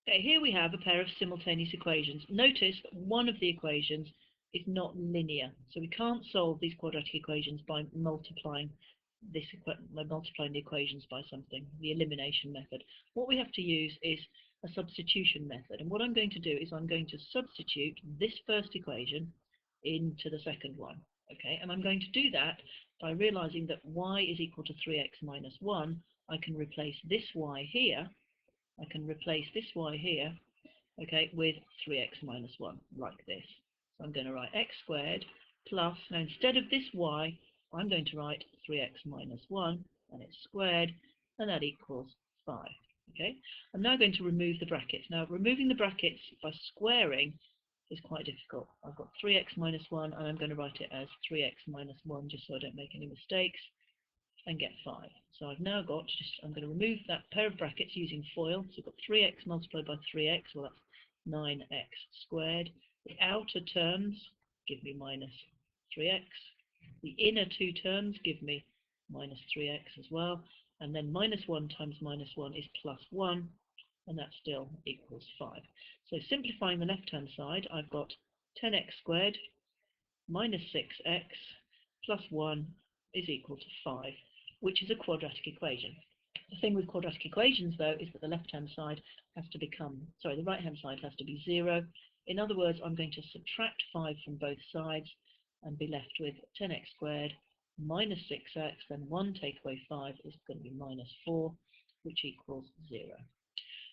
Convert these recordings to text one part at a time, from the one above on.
Okay, here we have a pair of simultaneous equations. Notice that one of the equations is not linear, so we can't solve these quadratic equations by multiplying the equations by something, the elimination method. What we have to use is a substitution method, and what I'm going to do is I'm going to substitute this first equation into the second one. Okay, and I'm going to do that by realizing that y is equal to 3x minus 1. I can replace this y here. I can replace this y here, okay, with 3x minus 1, like this. So I'm going to write x squared plus, now instead of this y, I'm going to write 3x minus 1, and it's squared, and that equals 5. Okay, I'm now going to remove the brackets. Now, removing the brackets by squaring is quite difficult. I've got 3x minus 1, and I'm going to write it as 3x minus 1, just so I don't make any mistakes, and get 5. So I've now got, I'm going to remove that pair of brackets using FOIL. So I've got 3x multiplied by 3x, well that's 9x squared. The outer terms give me minus 3x. The inner two terms give me minus 3x as well. And then minus 1 times minus 1 is plus 1, and that still equals 5. So simplifying the left-hand side, I've got 10x squared minus 6x plus 1 is equal to 5, which is a quadratic equation. The thing with quadratic equations, though, is that the left-hand side has to become, sorry, the right-hand side has to be 0. In other words, I'm going to subtract 5 from both sides and be left with 10x squared minus 6x, then 1 take away 5 is going to be minus 4, which equals 0.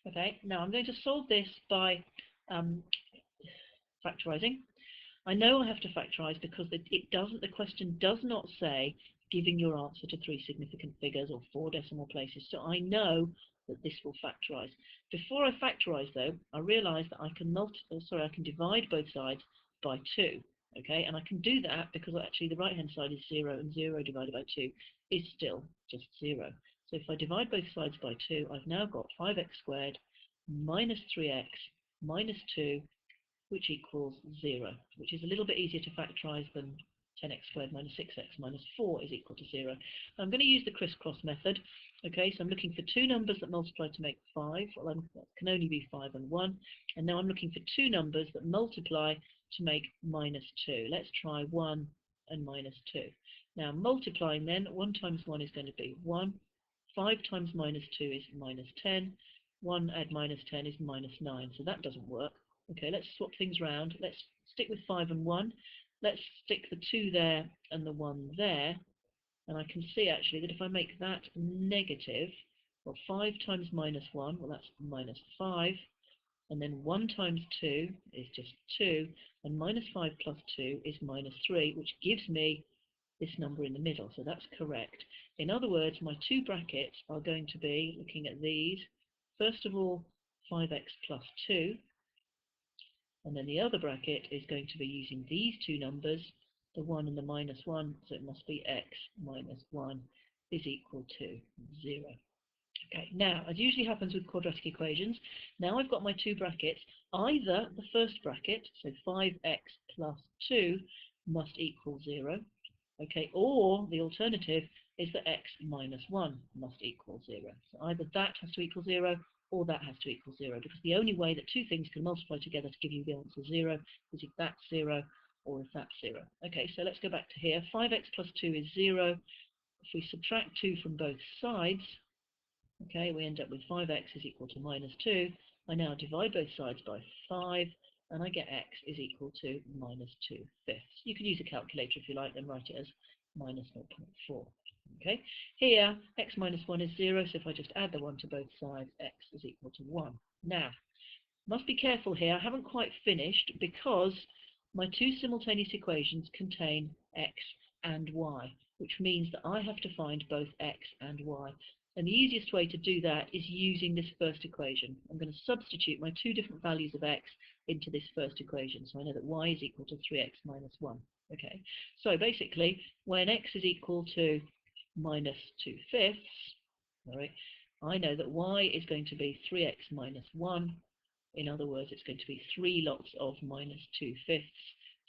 Okay, now I'm going to solve this by factorizing. I know I have to factorize because the question does not say giving your answer to 3 significant figures or 4 decimal places, so I know that this will factorize. Before I factorize, though, I realize that I can divide both sides by 2. Okay, and I can do that because actually the right hand side is 0, and 0 divided by 2 is still just 0. So if I divide both sides by 2, I've now got 5x squared minus 3x minus 2, which equals 0, which is a little bit easier to factorize than 10x squared minus 6x minus 4 is equal to 0. I'm going to use the crisscross method. Okay, so I'm looking for 2 numbers that multiply to make 5. Well, that can only be 5 and 1. And now I'm looking for 2 numbers that multiply to make minus 2. Let's try 1 and minus 2. Now, multiplying then, 1 times 1 is going to be 1. 5 times minus 2 is minus 10. 1 add minus 10 is minus 9, so that doesn't work. Okay, let's swap things round. Let's stick with 5 and 1. Let's stick the 2 there and the 1 there. And I can see actually that if I make that negative, well, 5 times minus 1, well, that's minus 5. And then 1 times 2 is just 2. And minus 5 plus 2 is minus 3, which gives me this number in the middle. So that's correct. In other words, my 2 brackets are going to be, looking at these, first of all, 5x plus 2. And then the other bracket is going to be using these 2 numbers, the 1 and the minus 1, so it must be x minus 1 is equal to 0. Okay, now, as usually happens with quadratic equations, now I've got my 2 brackets. Either the first bracket, so 5x plus 2, must equal 0, okay, or the alternative is that x minus 1 must equal 0. So either that has to equal 0, or that has to equal 0, because the only way that 2 things can multiply together to give you the answer 0 is if that's 0 or if that's 0. Okay, so let's go back to here. 5x plus 2 is 0. If we subtract 2 from both sides, okay, we end up with 5x is equal to minus 2. I now divide both sides by 5, and I get x is equal to minus 2/5. You can use a calculator if you like, then write it as minus 0.4. Okay, here x minus 1 is 0, so if I just add the 1 to both sides, x is equal to 1. Now, must be careful here, I haven't quite finished because my 2 simultaneous equations contain x and y, which means that I have to find both x and y. And the easiest way to do that is using this first equation. I'm going to substitute my 2 different values of x into this first equation. So I know that y is equal to 3x minus 1. Okay, so basically, when x is equal to minus 2/5, all right, I know that y is going to be 3x minus 1. In other words, it's going to be 3 lots of minus 2/5.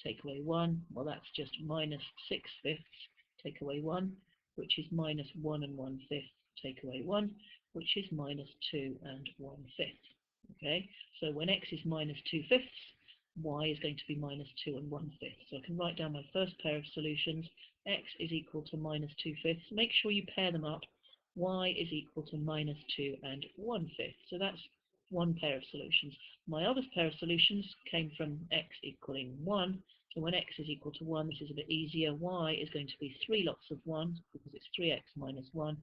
Take away 1, well, that's just minus 6/5. Take away 1, which is minus 1 and 1/5. Take away 1, which is minus 2 and 1/5. Okay, so when x is minus 2/5, y is going to be minus 2 and 1/5. So I can write down my first pair of solutions. X is equal to minus 2/5. Make sure you pair them up. Y is equal to minus 2 and 1/5. So that's one pair of solutions. My other pair of solutions came from x equaling 1. So when x is equal to 1, this is a bit easier. Y is going to be 3 lots of 1 because it's 3x minus 1.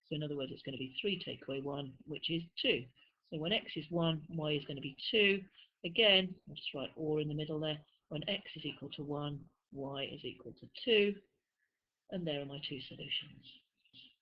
So in other words, it's going to be 3 take away 1, which is 2. So when x is 1, y is going to be 2. Again, I'll just write or in the middle there. When x is equal to 1, y is equal to 2. And there are my two solutions.